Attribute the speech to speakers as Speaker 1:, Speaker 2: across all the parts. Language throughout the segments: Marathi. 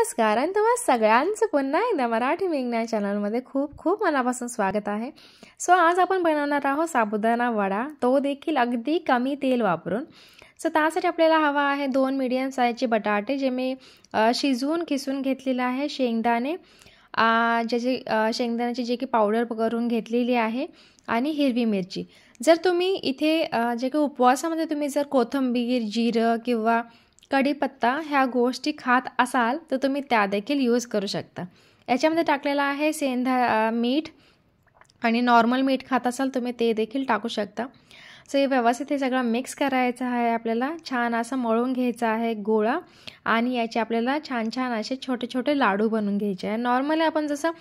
Speaker 1: नमस्कार आणि तुम्हा सगळ्यांचं पुन्हा एकदा मराठी मेघना चॅनलमध्ये खूप खूप मनापासून स्वागत आहे। सो आज आपण बनवणार आहोत साबुदाणा वडा, तो देखील अगदी कमी तेल वापरून। सो त्यासाठी आपल्याला हवा आहे 2 मीडियम साईजचे बटाटे, जे मी शिजवून किसून घेतलेले आहे। शेंगदाणे शेंगदाण्याची जे की पावडर करून घेतलेली आहे आणि हिरवी मिरची। जर तुम्ही इथे जे की उपवासामध्ये तुम्ही जर कोथिंबीर, जिरं किंवा कढीपत्ता ह्या गोष्टी खात असाल तर तुम्ही त्या देखील यूज करू शकता। याच्यामध्ये टाकलेला आहे सेंधा मीठ आणि नॉर्मल मीठ खात असाल तुम्ही ते देखील टाकू शकता। सो हे व्यवस्थित हे सगळं मिक्स करायचं आहे। आपल्याला छान असं मळून घ्यायचा आहे गोळा आणि याचे आपल्याला छान छान असे छोटे छोटे लाडू बनवून घ्यायचे आहे। नॉर्मली आपण जसं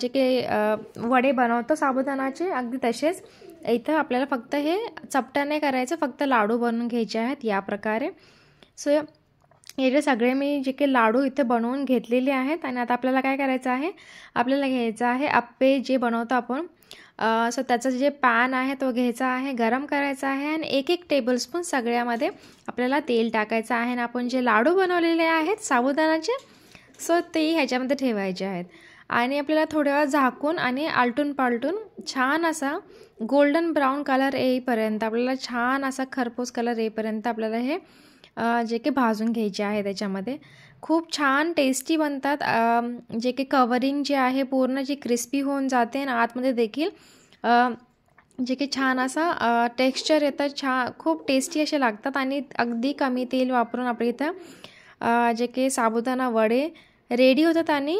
Speaker 1: जे काही वडे बनवतो साबुदाणाचे अगदी तसेच इथं आपल्याला फक्त हे चपटाने करायचं, फक्त लाडू बनवून घ्यायचे आहेत या प्रकारे। सो हे सगळे मी जे काही लाडू इथे बनवून घेतलेले आहेत आणि आता आपल्याला काय करायचं आहे, आपल्याला घ्यायचं आहे अप्पे जे बनवतो आपण। सो त्याचं जे पॅन आहे तो घ्यायचा आहे, गरम करायचा आहे आणि 1-1 टेबलस्पून सगळ्यामध्ये आपल्याला तेल टाकायचं आहे आणि आपण जे लाडू बनवलेले आहेत साबुदाणाचे सो ते ह्याच्यामध्ये ठेवायचे आहेत आणि आपल्याला थोड्या वेळ झाकून आणि आलटून पालटून छान असा गोल्डन ब्राउन कलर येईपर्यंत, आपल्याला छान असा खरपूस कलर येईपर्यंत आपल्याला हे जे की भाजून घ्यायचे आहे। त्याच्यामध्ये खूप छान टेस्टी बनतात, जे की कवरिंग जे आहे पूर्ण जी क्रिस्पी होऊन जाते आणि आतमध्ये देखील जे की छान असा टेक्स्चर येतं, खूप टेस्टी असे लागतात आणि अगदी कमी तेल वापरून आपल्या इथं जे की साबुदाणा वडे रेडी होतात आणि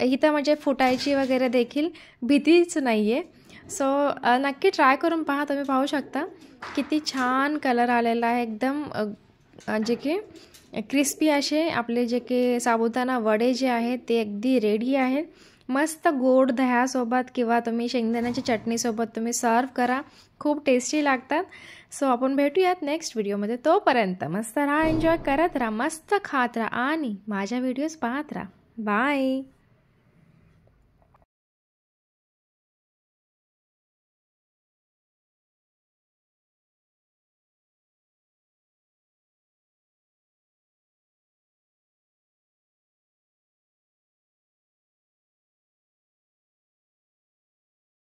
Speaker 1: इथं म्हणजे फुटायची वगैरे देखील भीतीच नाही आहे। सो नक्की ट्राय करून पहा, तुम्ही पाहू शकता किती छान कलर आलेला आहे, एकदम जे की क्रिस्पी असे आपले जे की साबुदाणा वडे जे आहेत ते अगदी रेडी आहेत। मस्त गोड दह्यासोबत किंवा तुम्ही शेंगदाण्याच्या चटणीसोबत तुम्ही सर्व करा, खूप टेस्टी लागतात। सो आपण भेटूयात नेक्स्ट व्हिडिओमध्ये, तोपर्यंत मस्त राहा, एन्जॉय करत राहा, मस्त खात राहा आणि माझ्या व्हिडिओज पाहत राहा। बाय।